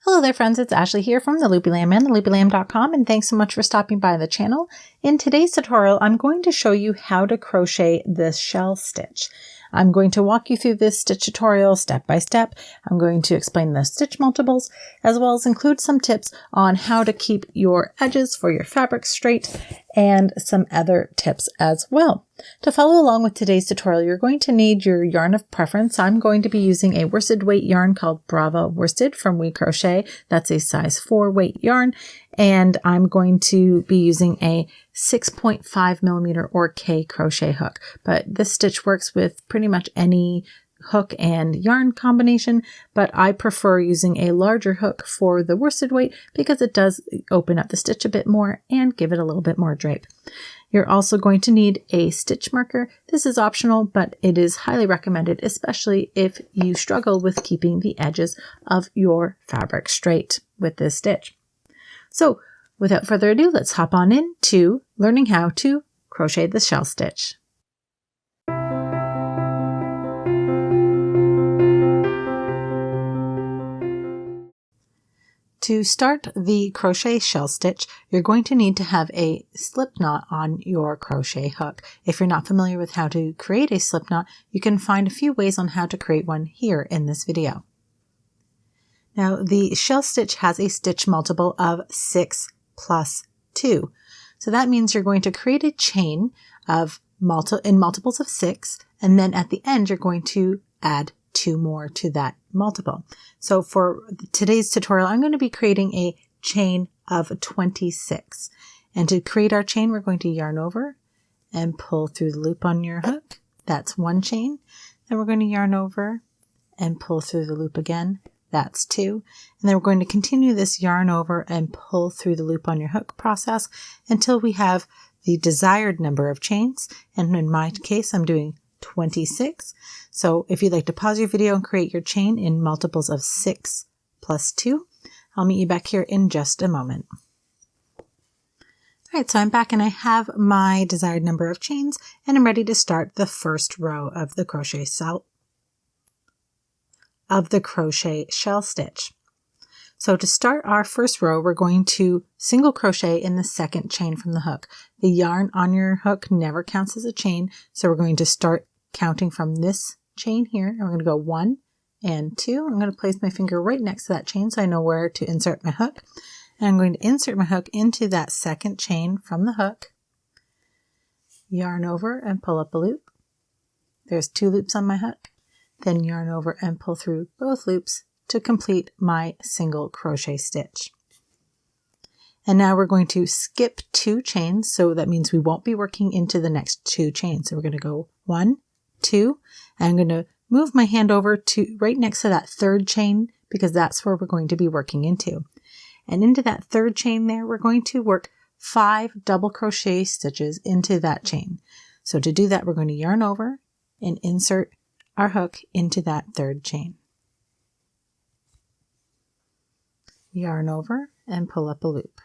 Hello there friends, it's Ashley here from the Loopy Lamb and theloopylamb.com, and thanks so much for stopping by the channel. In today's tutorial, I'm going to show you how to crochet this shell stitch. I'm going to walk you through this stitch tutorial step by step. I'm going to explain the stitch multiples, as well as include some tips on how to keep your edges for your fabric straight and some other tips as well. To follow along with today's tutorial, you're going to need your yarn of preference. I'm going to be using a worsted weight yarn called Brava Worsted from We Crochet. That's a size 4 weight yarn. And I'm going to be using a 6.5mm or K crochet hook. But this stitch works with pretty much any hook and yarn combination, but I prefer using a larger hook for the worsted weight because it does open up the stitch a bit more and give it a little bit more drape. You're also going to need a stitch marker. This is optional, but it is highly recommended, especially if you struggle with keeping the edges of your fabric straight with this stitch. So without further ado, let's hop on into learning how to crochet the shell stitch. To start the crochet shell stitch, you're going to need to have a slip knot on your crochet hook. If you're not familiar with how to create a slip knot, you can find a few ways on how to create one here in this video. Now, the shell stitch has a stitch multiple of 6 plus 2. So that means you're going to create a chain of multiples of 6, and then at the end you're going to add 2 more to that multiple. So for today's tutorial, I'm going to be creating a chain of 26. And to create our chain, we're going to yarn over and pull through the loop on your hook. That's one chain. Then we're going to yarn over and pull through the loop again. That's 2. And then we're going to continue this yarn over and pull through the loop on your hook process until we have the desired number of chains. And in my case, I'm doing 26. So if you'd like to pause your video and create your chain in multiples of 6 plus 2, I'll meet you back here in just a moment. All right, so I'm back and I have my desired number of chains and I'm ready to start the first row of the crochet shell stitch. So to start our first row, we're going to single crochet in the second chain from the hook. The yarn on your hook never counts as a chain, so we're going to start counting from this chain here, and we're going to go 1 and 2. I'm going to place my finger right next to that chain so I know where to insert my hook. And I'm going to insert my hook into that second chain from the hook, yarn over and pull up a loop. There's 2 loops on my hook. Then yarn over and pull through both loops to complete my single crochet stitch. And now we're going to skip 2 chains, so that means we won't be working into the next 2 chains. So we're going to go 1, 2, and I'm going to move my hand over to right next to that third chain because that's where we're going to be working into. And into that third chain there, we're going to work 5 double crochet stitches into that chain. So to do that, we're going to yarn over and insert our hook into that third chain. Yarn over and pull up a loop.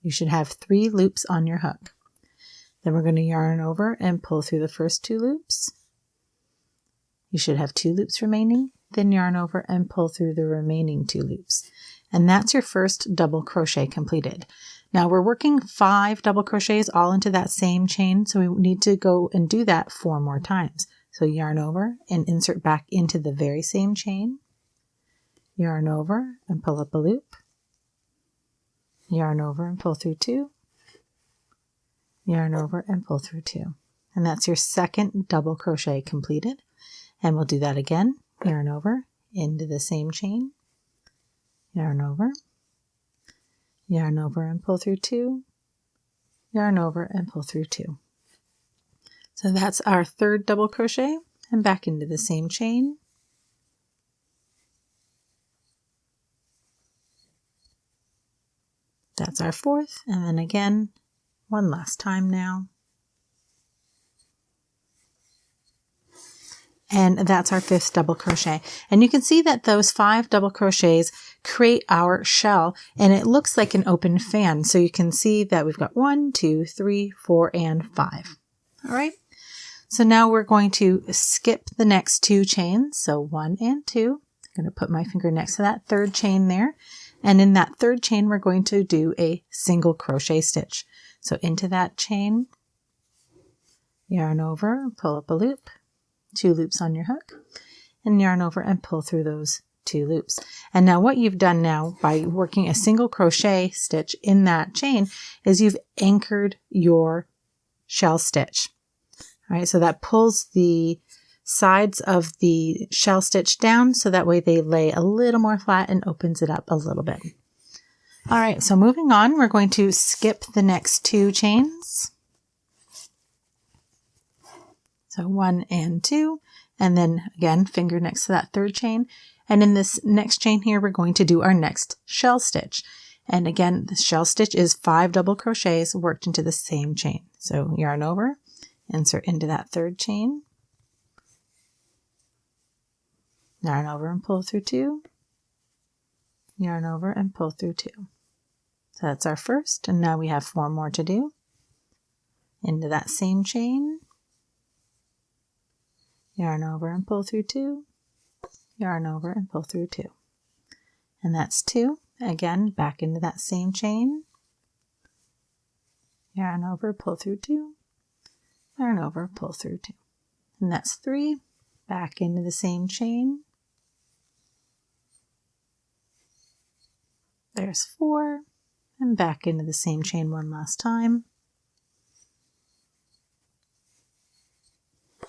You should have 3 loops on your hook. Then we're going to yarn over and pull through the first 2 loops. You should have 2 loops remaining. Then yarn over and pull through the remaining 2 loops. And that's your first double crochet completed. Now we're working 5 double crochets all into that same chain, so we need to go and do that 4 more times. So yarn over and insert back into the very same chain. Yarn over and pull up a loop. Yarn over and pull through 2. Yarn over and pull through 2. And that's your second double crochet completed. And we'll do that again. Yarn over into the same chain. Yarn over and pull through 2. Yarn over and pull through 2. So that's our third double crochet, and back into the same chain. That's our fourth, and then again, one last time now. And that's our 5th double crochet. And you can see that those 5 double crochets create our shell, and it looks like an open fan. So you can see that we've got 1, 2, 3, 4, and 5. All right. So now we're going to skip the next 2 chains. So 1 and 2, I'm going to put my finger next to that third chain there. And in that third chain, we're going to do a single crochet stitch. So into that chain, yarn over, pull up a loop, 2 loops on your hook, and yarn over and pull through those 2 loops. And now what you've done now by working a single crochet stitch in that chain is you've anchored your shell stitch. All right, so that pulls the sides of the shell stitch down so that way they lay a little more flat and opens it up a little bit. All right, so moving on, we're going to skip the next 2 chains. So 1 and 2, and then again, finger next to that third chain. And in this next chain here, we're going to do our next shell stitch. And again, the shell stitch is 5 double crochets worked into the same chain. So yarn over, insert into that third chain, yarn over and pull through 2, yarn over and pull through 2. So that's our first, and now we have 4 more to do. Into that same chain, yarn over and pull through 2, yarn over and pull through 2. And that's 2. Again, back into that same chain, yarn over, pull through 2, yarn over, pull through 2. And that's 3. Back into the same chain. There's 4. And back into the same chain one last time.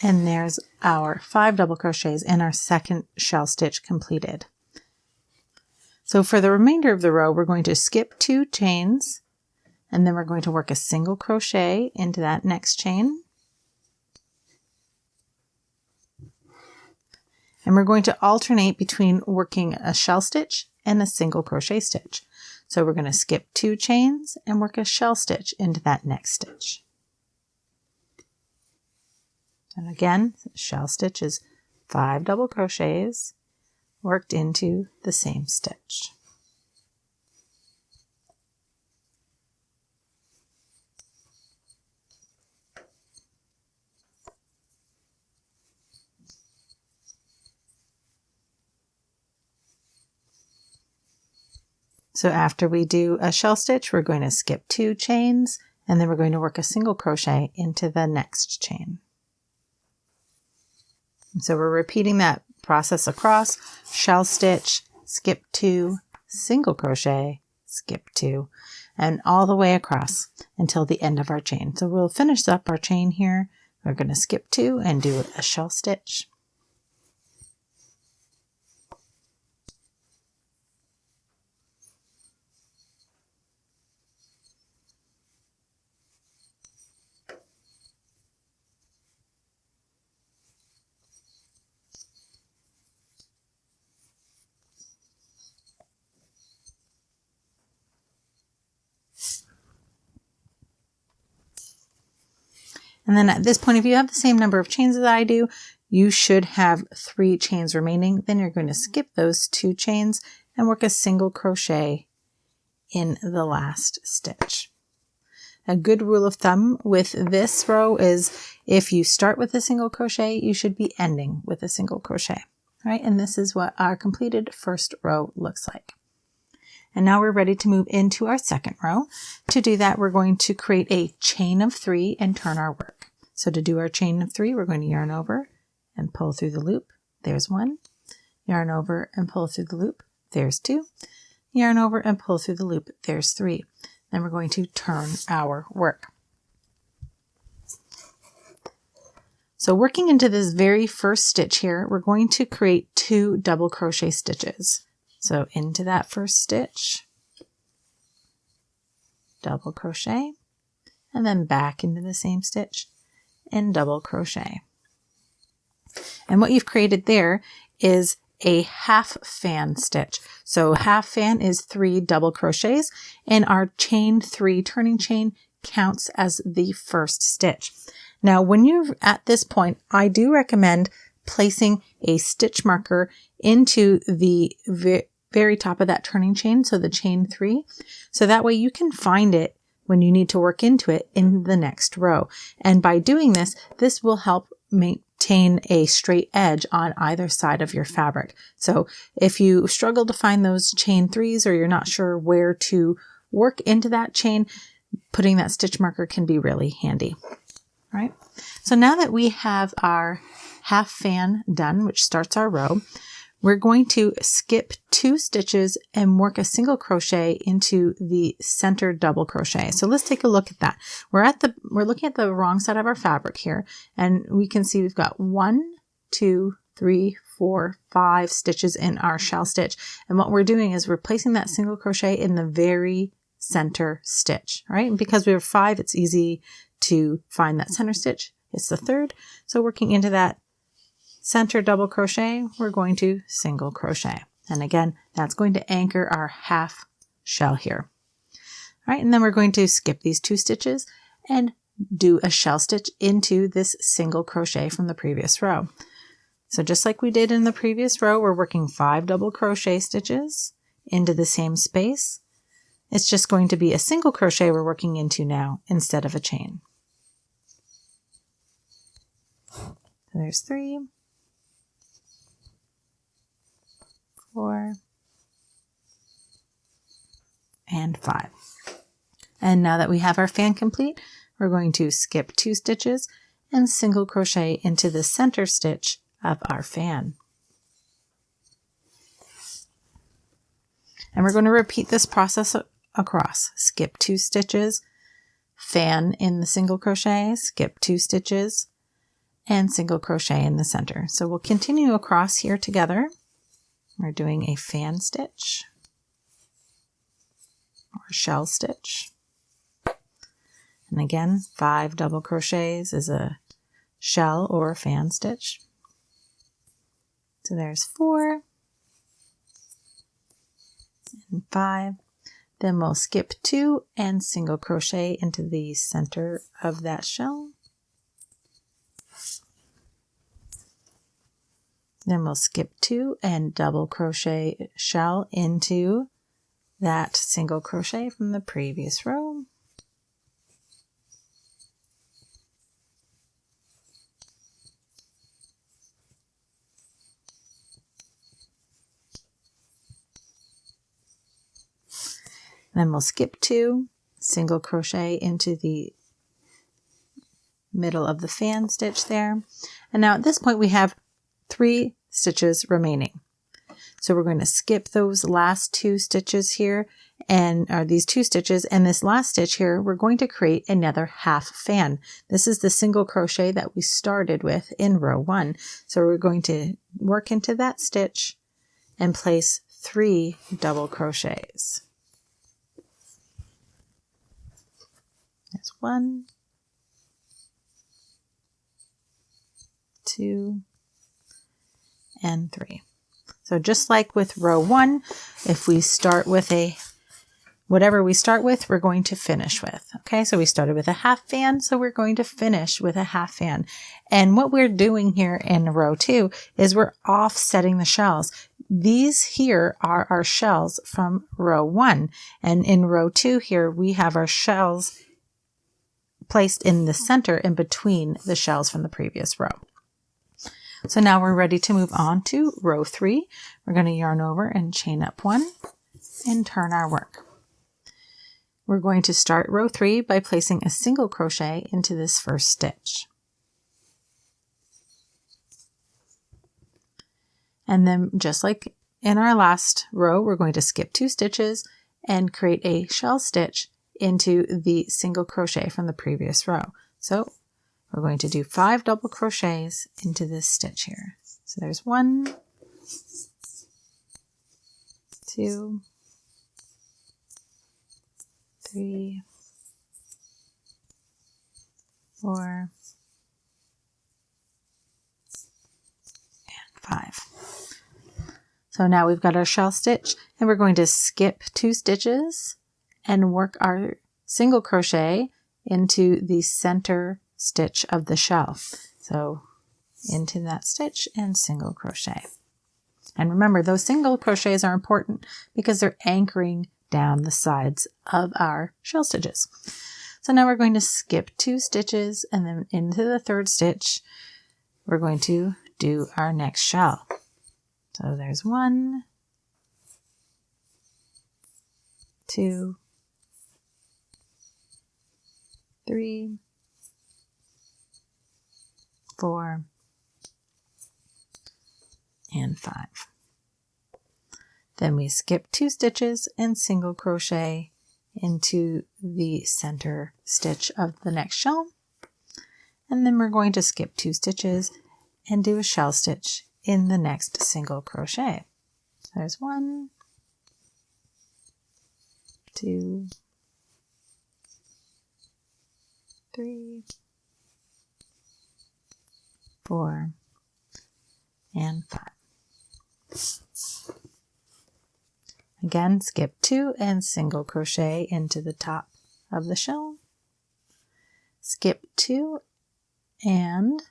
And there's our 5 double crochets and our second shell stitch completed. So for the remainder of the row, we're going to skip 2 chains, and then we're going to work a single crochet into that next chain. And we're going to alternate between working a shell stitch and a single crochet stitch. So we're going to skip 2 chains and work a shell stitch into that next stitch. And again, shell stitch is 5 double crochets worked into the same stitch. So after we do a shell stitch, we're going to skip 2 chains, and then we're going to work a single crochet into the next chain. So we're repeating that process across: shell stitch, skip 2, single crochet, skip 2, and all the way across until the end of our chain. So we'll finish up our chain here. We're going to skip 2 and do a shell stitch. And then at this point, if you have the same number of chains as I do, you should have 3 chains remaining. Then you're going to skip those 2 chains and work a single crochet in the last stitch. A good rule of thumb with this row is if you start with a single crochet, you should be ending with a single crochet. All right, and this is what our completed first row looks like. And now we're ready to move into our second row. To do that, we're going to create a chain of 3 and turn our work. So to do our chain of 3, we're going to yarn over and pull through the loop. There's 1. Yarn over and pull through the loop. There's 2. Yarn over and pull through the loop. There's 3. Then we're going to turn our work. So working into this very first stitch here, we're going to create 2 double crochet stitches. So into that first stitch, double crochet, and then back into the same stitch and double crochet. And what you've created there is a half fan stitch. So half fan is 3 double crochets, and our chain 3 turning chain counts as the first stitch. Now, when you're at this point, I do recommend placing a stitch marker into the very top of that turning chain, so the chain 3, so that way you can find it when you need to work into it in the next row. And by doing this, this will help maintain a straight edge on either side of your fabric. So if you struggle to find those chain 3s or you're not sure where to work into that chain, putting that stitch marker can be really handy. All right. So now that we have our half fan done, which starts our row, we're going to skip 2 stitches and work a single crochet into the center double crochet. So let's take a look at that. We're looking at the wrong side of our fabric here, and we can see we've got 1, 2, 3, 4, 5 stitches in our shell stitch. And what we're doing is we're placing that single crochet in the very center stitch, right? And because we have 5, it's easy to find that center stitch. It's the 3rd. So working into that center double crochet, we're going to single crochet. And again, that's going to anchor our half shell here. All right, and then we're going to skip these 2 stitches and do a shell stitch into this single crochet from the previous row. So just like we did in the previous row, we're working 5 double crochet stitches into the same space. It's just going to be a single crochet we're working into now instead of a chain. So there's 3, 4, and 5. And now that we have our fan complete, we're going to skip 2 stitches and single crochet into the center stitch of our fan. And we're going to repeat this process across. Skip 2 stitches, fan in the single crochet, skip 2 stitches, and single crochet in the center. So we'll continue across here together. We're doing a fan stitch or shell stitch. And again, 5 double crochets is a shell or a fan stitch. So there's 4 and 5. Then we'll skip 2 and single crochet into the center of that shell. Then we'll skip 2 and double crochet shell into that single crochet from the previous row. Then we'll skip 2, single crochet into the middle of the fan stitch there. And now at this point we have 3 stitches remaining. So we're going to skip those last 2 stitches here and these 2 stitches, and this last stitch here we're going to create another half fan. This is the single crochet that we started with in row 1. So we're going to work into that stitch and place 3 double crochets. There's 1, 2, and 3. So just like with row 1, if we start with whatever we start with, we're going to finish with. Okay, so we started with a half fan, so we're going to finish with a half fan. And what we're doing here in row 2 is we're offsetting the shells. These here are our shells from row 1. And in row 2 here, we have our shells placed in the center in between the shells from the previous row. So now we're ready to move on to row 3. We're going to yarn over and chain up 1 and turn our work. We're going to start row 3 by placing a single crochet into this first stitch. And then just like in our last row, we're going to skip 2 stitches and create a shell stitch into the single crochet from the previous row. So we're going to do 5 double crochets into this stitch here. So there's 1, 2, 3, 4, and 5. So now we've got our shell stitch, and we're going to skip 2 stitches and work our single crochet into the center stitch of the shell. So into that stitch and single crochet. And remember, those single crochets are important because they're anchoring down the sides of our shell stitches. So now we're going to skip 2 stitches and then into the 3rd stitch, we're going to do our next shell. So there's 1, 2, 3, 4, and 5. Then we skip 2 stitches and single crochet into the center stitch of the next shell. And then we're going to skip 2 stitches and do a shell stitch in the next single crochet. There's 1, 2, 3, 4, and 5. Again, skip 2 and single crochet into the top of the shell. Skip 2 and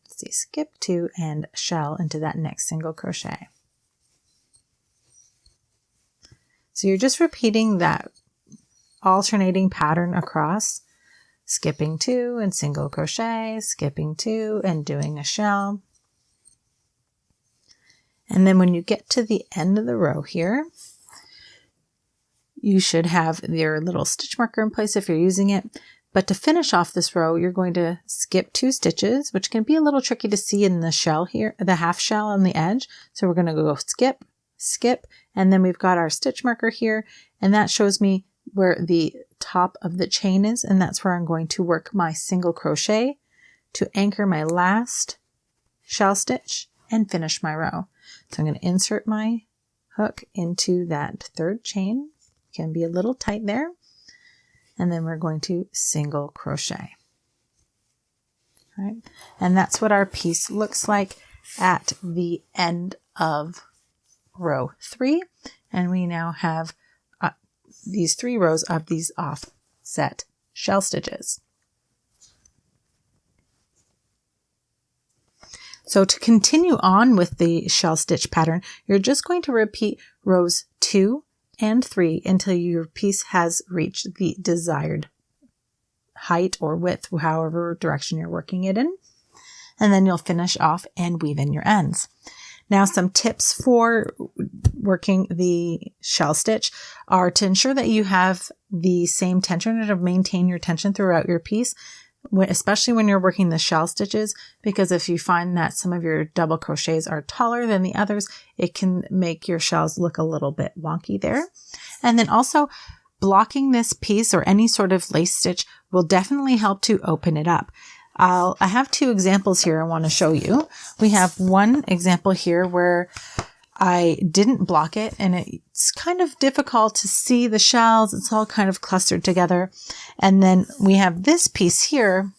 skip 2 and shell into that next single crochet. So you're just repeating that alternating pattern across, skipping 2 and single crochet, skipping 2 and doing a shell. And then when you get to the end of the row here, you should have your little stitch marker in place if you're using it. But to finish off this row, you're going to skip 2 stitches, which can be a little tricky to see in the shell here, the half shell on the edge. So we're going to go skip, skip, and then we've got our stitch marker here, and that shows me where the top of the chain is, and that's where I'm going to work my single crochet to anchor my last shell stitch and finish my row. So I'm going to insert my hook into that 3rd chain. Can be a little tight there. And then we're going to single crochet. All right. And that's what our piece looks like at the end of row 3. And we now have these 3 rows of these offset shell stitches. So to continue on with the shell stitch pattern, you're just going to repeat rows 2 and 3 until your piece has reached the desired height or width, however direction you're working it in. And then you'll finish off and weave in your ends. Now, some tips for working the shell stitch are to ensure that you have the same tension and to maintain your tension throughout your piece, especially when you're working the shell stitches, because if you find that some of your double crochets are taller than the others, it can make your shells look a little bit wonky there. And then also blocking this piece or any sort of lace stitch will definitely help to open it up. I have 2 examples here I want to show you. We have one example here where I didn't block it, and it's kind of difficult to see the shells. It's all kind of clustered together. And then we have this piece here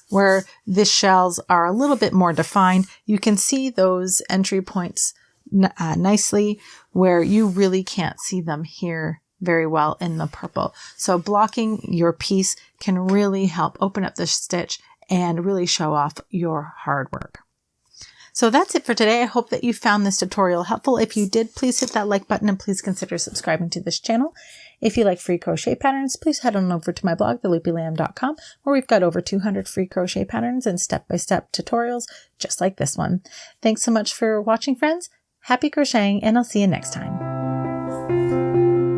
where the shells are a little bit more defined. You can see those entry points nicely where you really can't see them here very well in the purple. So blocking your piece can really help open up the stitch and really show off your hard work. So that's it for today. I hope that you found this tutorial helpful. If you did, please hit that like button and please consider subscribing to this channel. If you like free crochet patterns, please head on over to my blog, theloopylamb.com, where we've got over 200 free crochet patterns and step-by-step tutorials just like this one. Thanks so much for watching, friends. Happy crocheting, and I'll see you next time.